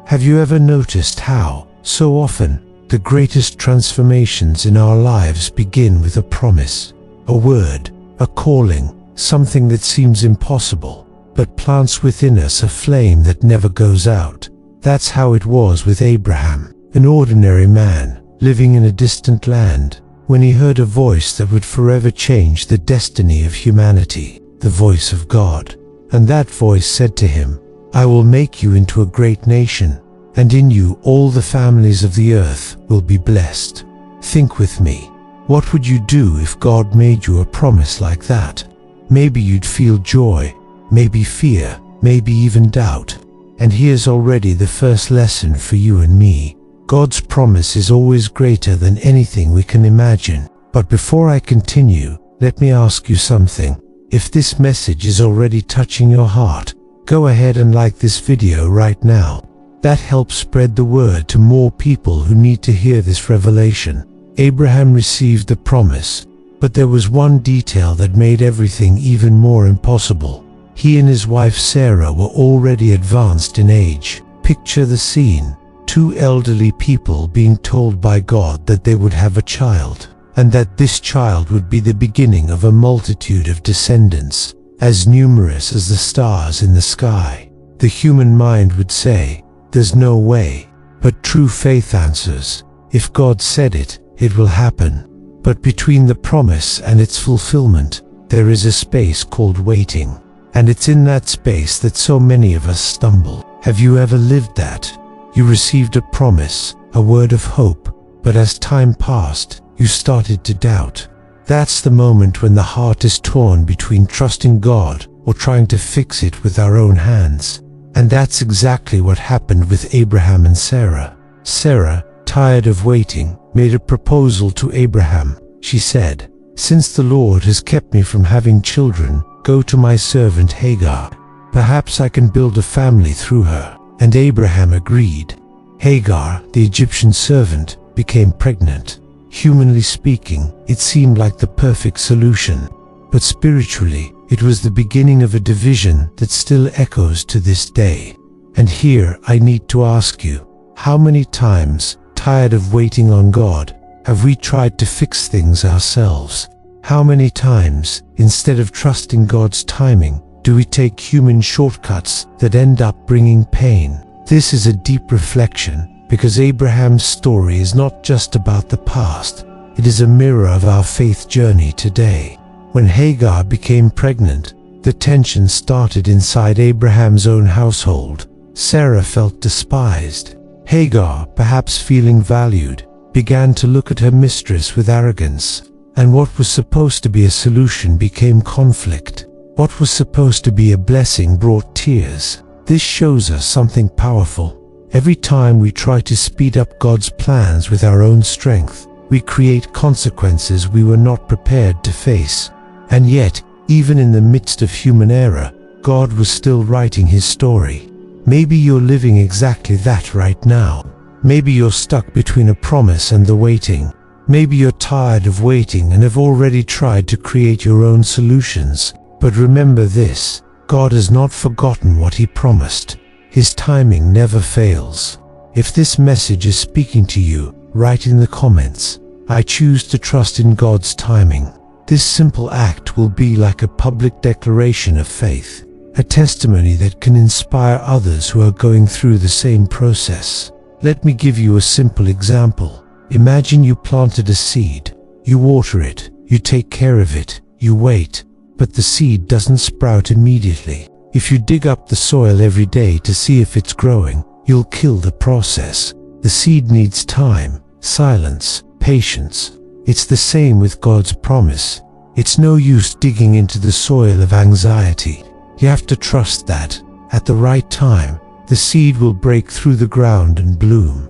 Have you ever noticed how, so often, the greatest transformations in our lives begin with a promise, a word, a calling, something that seems impossible, but plants within us a flame that never goes out? That's how it was with Abraham, an ordinary man, living in a distant land, when he heard a voice that would forever change the destiny of humanity, the voice of God. And that voice said to him, "I will make you into a great nation, and in you all the families of the earth will be blessed." Think with me. What would you do if God made you a promise like that? Maybe you'd feel joy, maybe fear, maybe even doubt. And here's already the first lesson for you and me. God's promise is always greater than anything we can imagine. But before I continue, let me ask you something. If this message is already touching your heart, go ahead and like this video right now. That helps spread the word to more people who need to hear this revelation. Abraham received the promise, but there was one detail that made everything even more impossible. He and his wife Sarah were already advanced in age. Picture the scene. Two elderly people being told by God that they would have a child, and that this child would be the beginning of a multitude of descendants, as numerous as the stars in the sky. The human mind would say, "There's no way." But true faith answers, if God said it, it will happen. But between the promise and its fulfillment, there is a space called waiting. And it's in that space that so many of us stumble. Have you ever lived that? You received a promise, a word of hope, but as time passed, you started to doubt. That's the moment when the heart is torn between trusting God or trying to fix it with our own hands. And that's exactly what happened with Abraham and Sarah. Sarah, tired of waiting, made a proposal to Abraham. She said, "Since the Lord has kept me from having children, go to my servant Hagar. Perhaps I can build a family through her." And Abraham agreed. Hagar, the Egyptian servant, became pregnant. Humanly speaking, it seemed like the perfect solution. But spiritually, it was the beginning of a division that still echoes to this day. And here I need to ask you, how many times, tired of waiting on God, have we tried to fix things ourselves? How many times, instead of trusting God's timing, do we take human shortcuts that end up bringing pain? This is a deep reflection, because Abraham's story is not just about the past. It is a mirror of our faith journey today. When Hagar became pregnant, the tension started inside Abraham's own household. Sarah felt despised. Hagar, perhaps feeling valued, began to look at her mistress with arrogance. And what was supposed to be a solution became conflict. What was supposed to be a blessing brought tears. This shows us something powerful. Every time we try to speed up God's plans with our own strength, we create consequences we were not prepared to face. And yet, even in the midst of human error, God was still writing His story. Maybe you're living exactly that right now. Maybe you're stuck between a promise and the waiting. Maybe you're tired of waiting and have already tried to create your own solutions. But remember this, God has not forgotten what He promised. His timing never fails. If this message is speaking to you, write in the comments, "I choose to trust in God's timing." This simple act will be like a public declaration of faith, a testimony that can inspire others who are going through the same process. Let me give you a simple example. Imagine you planted a seed. You water it, you take care of it, you wait. But the seed doesn't sprout immediately. If you dig up the soil every day to see if it's growing, you'll kill the process. The seed needs time, silence, patience. It's the same with God's promise. It's no use digging into the soil of anxiety. You have to trust that, at the right time, the seed will break through the ground and bloom.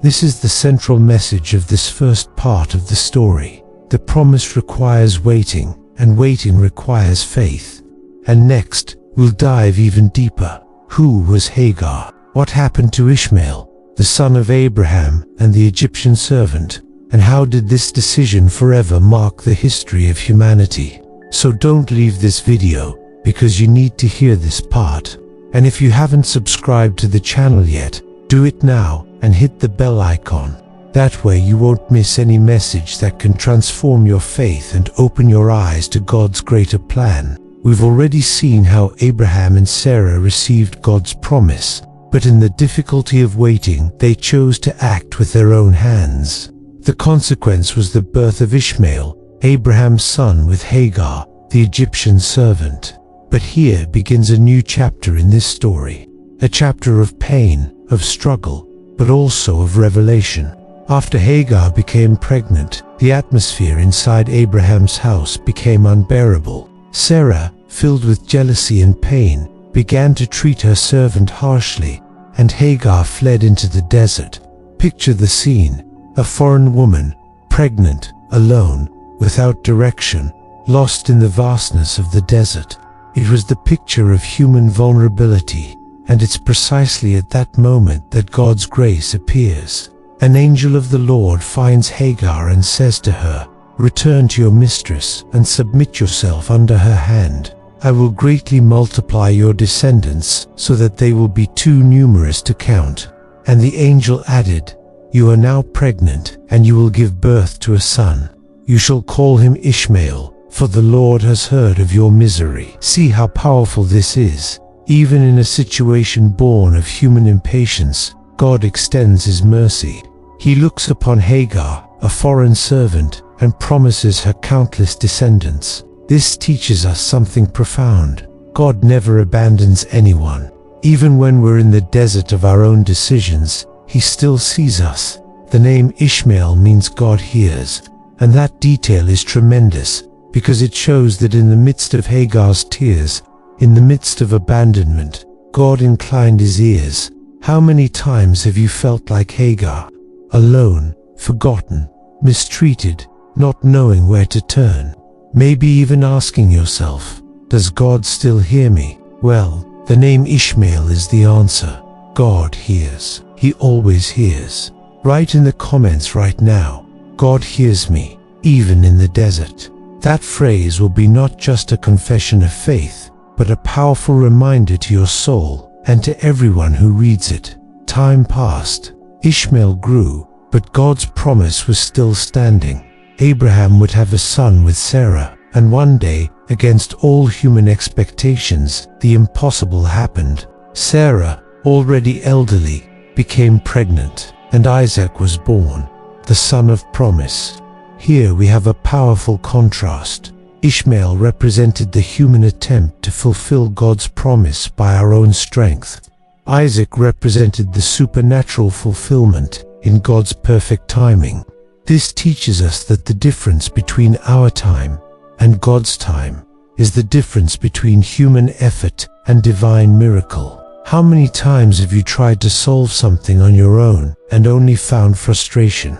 This is the central message of this first part of the story. The promise requires waiting, and waiting requires faith. And next, we'll dive even deeper. Who was Hagar? What happened to Ishmael, the son of Abraham and the Egyptian servant? And how did this decision forever mark the history of humanity? So don't leave this video, because you need to hear this part. And if you haven't subscribed to the channel yet, Do it now and hit the bell icon. That way you won't miss any message that can transform your faith and open your eyes to God's greater plan. We've already seen how Abraham and Sarah received God's promise, but in the difficulty of waiting, they chose to act with their own hands. The consequence was the birth of Ishmael, Abraham's son, with Hagar, the Egyptian servant. But here begins a new chapter in this story, a chapter of pain, of struggle, but also of revelation. After Hagar became pregnant, the atmosphere inside Abraham's house became unbearable. Sarah, filled with jealousy and pain, began to treat her servant harshly, and Hagar fled into the desert. Picture the scene: a foreign woman, pregnant, alone, without direction, lost in the vastness of the desert. It was the picture of human vulnerability, and it's precisely at that moment that God's grace appears. An angel of the Lord finds Hagar and says to her, "Return to your mistress and submit yourself under her hand. I will greatly multiply your descendants so that they will be too numerous to count." And the angel added, "You are now pregnant, and you will give birth to a son. You shall call him Ishmael, for the Lord has heard of your misery." See how powerful this is. Even in a situation born of human impatience, God extends His mercy. He looks upon Hagar, a foreign servant, and promises her countless descendants. This teaches us something profound. God never abandons anyone. Even when we're in the desert of our own decisions, He still sees us. The name Ishmael means God hears, and that detail is tremendous because it shows that in the midst of Hagar's tears, in the midst of abandonment, God inclined His ears. How many times have you felt like Hagar? Alone, forgotten, mistreated, not knowing where to turn. Maybe even asking yourself, does God still hear me? Well, the name Ishmael is the answer. God hears. He always hears. Write in the comments right now, God hears me, even in the desert. That phrase will be not just a confession of faith, but a powerful reminder to your soul and to everyone who reads it. Time passed. Ishmael grew, but God's promise was still standing. Abraham would have a son with Sarah, and one day, against all human expectations, the impossible happened. Sarah, already elderly, became pregnant, and Isaac was born, the son of promise. Here we have a powerful contrast. Ishmael represented the human attempt to fulfill God's promise by our own strength. Isaac represented the supernatural fulfillment in God's perfect timing. This teaches us that the difference between our time and God's time is the difference between human effort and divine miracle. How many times have you tried to solve something on your own and only found frustration?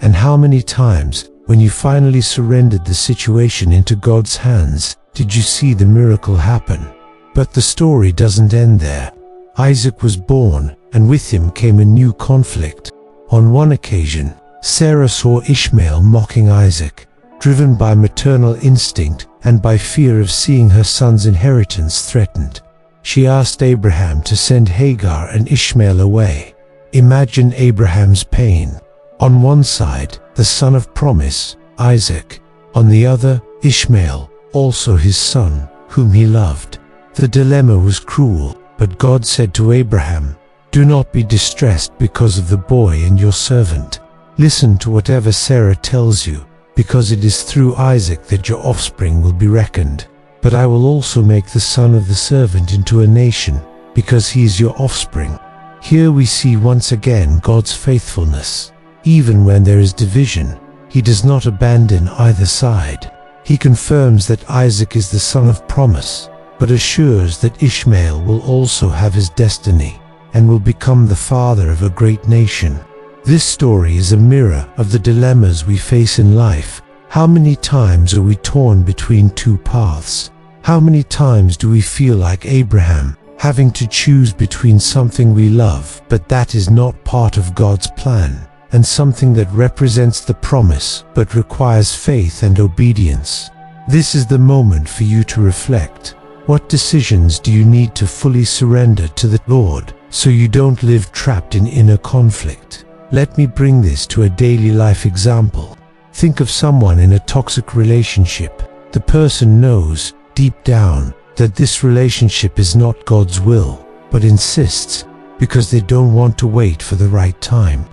And how many times, when you finally surrendered the situation into God's hands, did you see the miracle happen? But the story doesn't end there. Isaac was born, and with him came a new conflict. On one occasion, Sarah saw Ishmael mocking Isaac, driven by maternal instinct and by fear of seeing her son's inheritance threatened. She asked Abraham to send Hagar and Ishmael away. Imagine Abraham's pain. On one side, the son of promise, Isaac. On the other, Ishmael, also his son, whom he loved. The dilemma was cruel, but God said to Abraham, "Do not be distressed because of the boy and your servant. Listen to whatever Sarah tells you, because it is through Isaac that your offspring will be reckoned. But I will also make the son of the servant into a nation, because he is your offspring." Here we see once again God's faithfulness. Even when there is division, He does not abandon either side. He confirms that Isaac is the son of promise, but assures that Ishmael will also have his destiny and will become the father of a great nation. This story is a mirror of the dilemmas we face in life. How many times are we torn between two paths? How many times do we feel like Abraham, having to choose between something we love but that is not part of God's plan, and something that represents the promise but requires faith and obedience? This is the moment for you to reflect. What decisions do you need to fully surrender to the Lord, so you don't live trapped in inner conflict. Let me bring this to a daily life example. Think of someone in a toxic relationship. The person knows, deep down, that this relationship is not God's will, but insists, because they don't want to wait for the right time.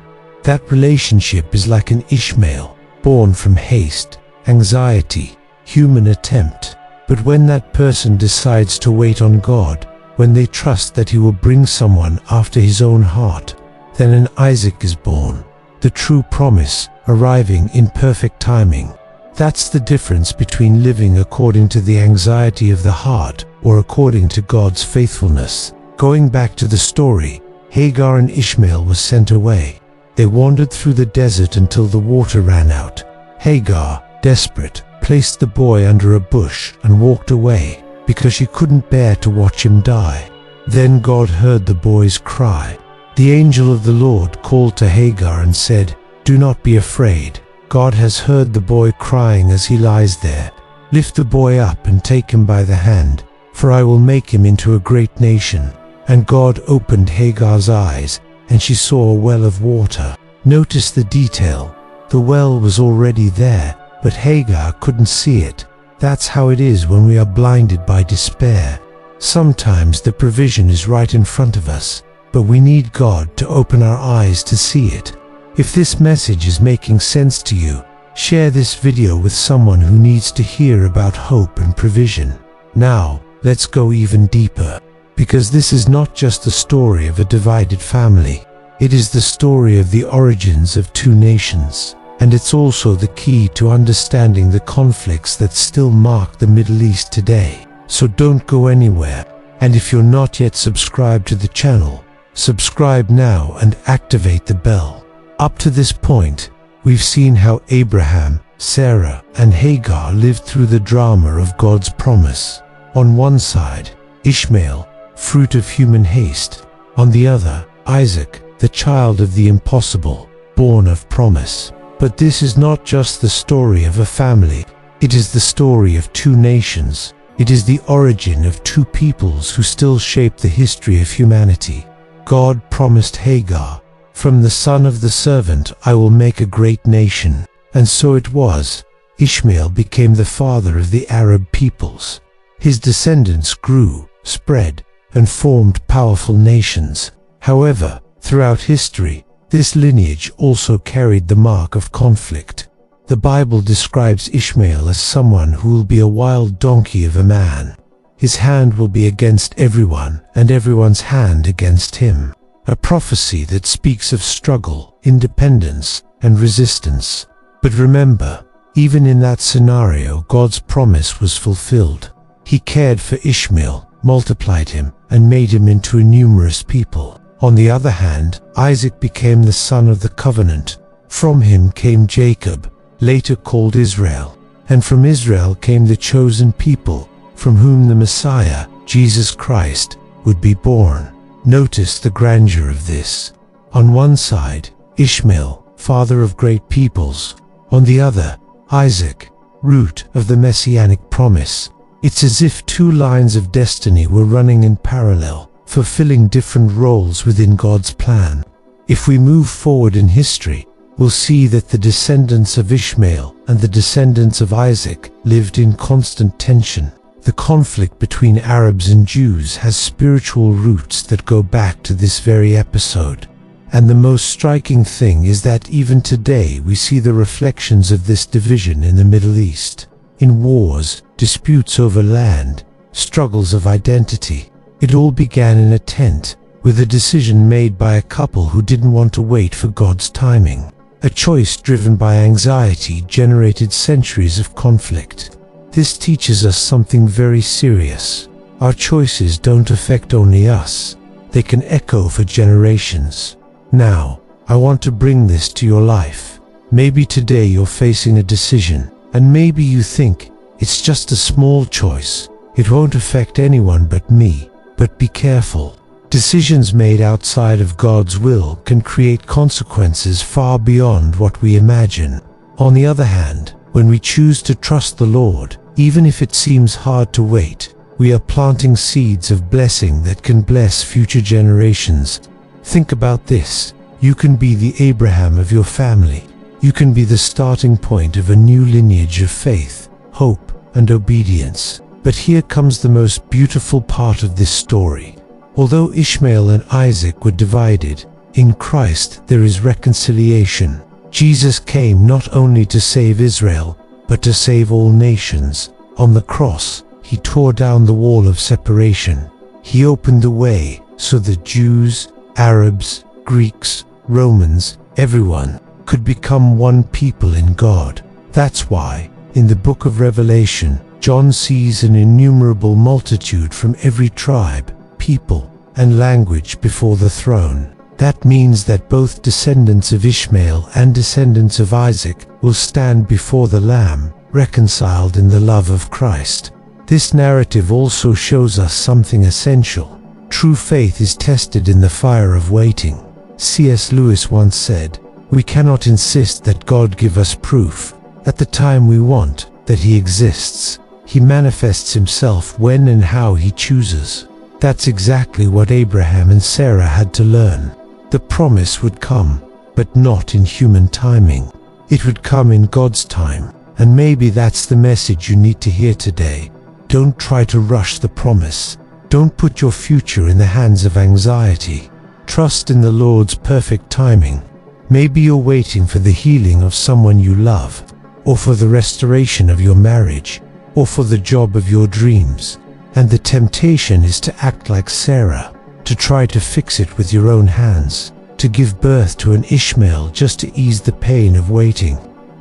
That relationship is like an Ishmael, born from haste, anxiety, human attempt. But when that person decides to wait on God, when they trust that He will bring someone after His own heart, then an Isaac is born, the true promise arriving in perfect timing. That's the difference between living according to the anxiety of the heart or according to God's faithfulness. Going back to the story, Hagar and Ishmael were sent away. They wandered through the desert until the water ran out. Hagar, desperate, placed the boy under a bush and walked away because she couldn't bear to watch him die. Then God heard the boy's cry. The angel of the Lord called to Hagar and said, "Do not be afraid. God has heard the boy crying as he lies there. Lift the boy up and take him by the hand, for I will make him into a great nation." And God opened Hagar's eyes, and she saw a well of water. Notice the detail. The well was already there, but Hagar couldn't see it. That's how it is when we are blinded by despair. Sometimes the provision is right in front of us, but we need God to open our eyes to see it. If this message is making sense to you, share this video with someone who needs to hear about hope and provision. Now, let's go even deeper, because this is not just the story of a divided family. It is the story of the origins of two nations, and it's also the key to understanding the conflicts that still mark the Middle East today. So don't go anywhere, and if you're not yet subscribed to the channel, subscribe now and activate the bell. Up to this point, we've seen how Abraham, Sarah, and Hagar lived through the drama of God's promise. On one side, Ishmael, fruit of human haste. On the other, Isaac, the child of the impossible, born of promise. But this is not just the story of a family. It is the story of two nations. It is the origin of two peoples who still shape the history of humanity. God promised Hagar, "From the son of the servant I will make a great nation." And so it was. Ishmael became the father of the Arab peoples. His descendants grew, spread, and formed powerful nations. However, throughout history, this lineage also carried the mark of conflict. The Bible describes Ishmael as someone who will be a wild donkey of a man. His hand will be against everyone, and everyone's hand against him. A prophecy that speaks of struggle, independence, and resistance. But remember, even in that scenario, God's promise was fulfilled. He cared for Ishmael, multiplied him, and made him into a numerous people. On the other hand, Isaac became the son of the covenant. From him came Jacob, later called Israel. And from Israel came the chosen people, from whom the Messiah, Jesus Christ, would be born. Notice the grandeur of this. On one side, Ishmael, father of great peoples. On the other, Isaac, root of the messianic promise. It's as if two lines of destiny were running in parallel, fulfilling different roles within God's plan. If we move forward in history, we'll see that the descendants of Ishmael and the descendants of Isaac lived in constant tension. The conflict between Arabs and Jews has spiritual roots that go back to this very episode. And the most striking thing is that even today we see the reflections of this division in the Middle East. In wars, disputes over land, struggles of identity. It all began in a tent, with a decision made by a couple who didn't want to wait for God's timing. A choice driven by anxiety generated centuries of conflict. This teaches us something very serious. Our choices don't affect only us. They can echo for generations. Now, I want to bring this to your life. Maybe today you're facing a decision, and maybe you think, it's just a small choice. It won't affect anyone but me. But be careful. Decisions made outside of God's will can create consequences far beyond what we imagine. On the other hand, when we choose to trust the Lord, even if it seems hard to wait, we are planting seeds of blessing that can bless future generations. Think about this. You can be the Abraham of your family. You can be the starting point of a new lineage of faith, hope, and obedience. But here comes the most beautiful part of this story. Although Ishmael and Isaac were divided, in Christ there is reconciliation. Jesus came not only to save Israel, but to save all nations. On the cross, he tore down the wall of separation. He opened the way so that Jews, Arabs, Greeks, Romans, everyone could become one people in God. That's why, in the book of Revelation, John sees an innumerable multitude from every tribe, people, and language before the throne. That means that both descendants of Ishmael and descendants of Isaac will stand before the Lamb, reconciled in the love of Christ. This narrative also shows us something essential. True faith is tested in the fire of waiting. C.S. Lewis once said, "We cannot insist that God give us proof at the time we want that He exists. He manifests Himself when and how He chooses." That's exactly what Abraham and Sarah had to learn. The promise would come, but not in human timing. It would come in God's time. And maybe that's the message you need to hear today. Don't try to rush the promise. Don't put your future in the hands of anxiety. Trust in the Lord's perfect timing. Maybe you're waiting for the healing of someone you love, or for the restoration of your marriage, or for the job of your dreams. And the temptation is to act like Sarah, to try to fix it with your own hands, to give birth to an Ishmael just to ease the pain of waiting.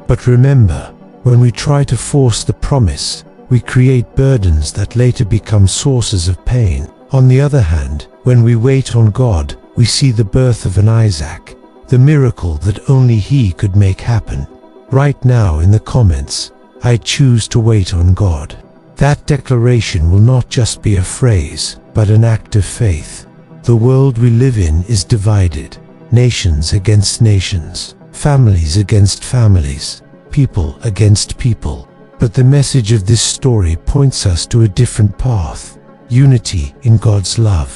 But remember, when we try to force the promise, we create burdens that later become sources of pain. On the other hand, when we wait on God, we see the birth of an Isaac, the miracle that only He could make happen. Right now in the comments, I choose to wait on God. That declaration will not just be a phrase, but an act of faith. The world we live in is divided, nations against nations, families against families, people against people. But the message of this story points us to a different path: unity in God's love.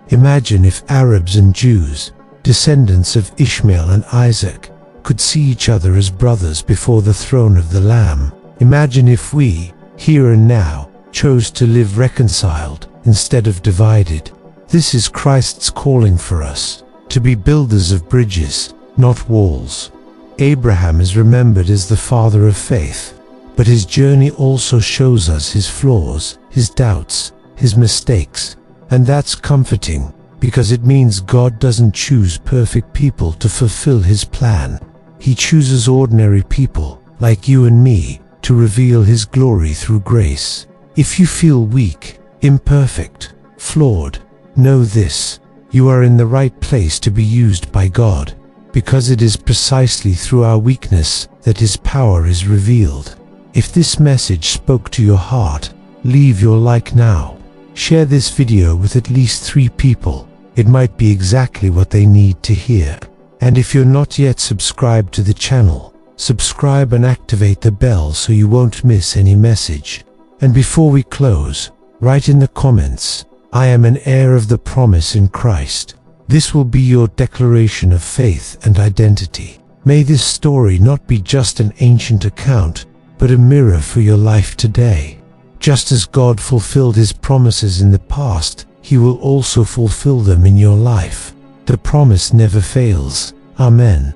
Imagine if Arabs and Jews, descendants of Ishmael and Isaac, could see each other as brothers before the throne of the Lamb. Imagine if we, here and now, chose to live reconciled instead of divided. This is Christ's calling for us, to be builders of bridges, not walls. Abraham is remembered as the father of faith, but his journey also shows us his flaws, his doubts, his mistakes. And that's comforting, because it means God doesn't choose perfect people to fulfill His plan. He chooses ordinary people, like you and me, to reveal His glory through grace. If you feel weak, imperfect, flawed, know this: you are in the right place to be used by God, because it is precisely through our weakness that His power is revealed. If this message spoke to your heart, leave your like now. Share this video with at least 3 people. It might be exactly what they need to hear. And if you're not yet subscribed to the channel, subscribe and activate the bell so you won't miss any message. And before we close, write in the comments, "I am an heir of the promise in Christ." This will be your declaration of faith and identity. May this story not be just an ancient account, but a mirror for your life today. Just as God fulfilled His promises in the past, He will also fulfill them in your life. The promise never fails. Amen.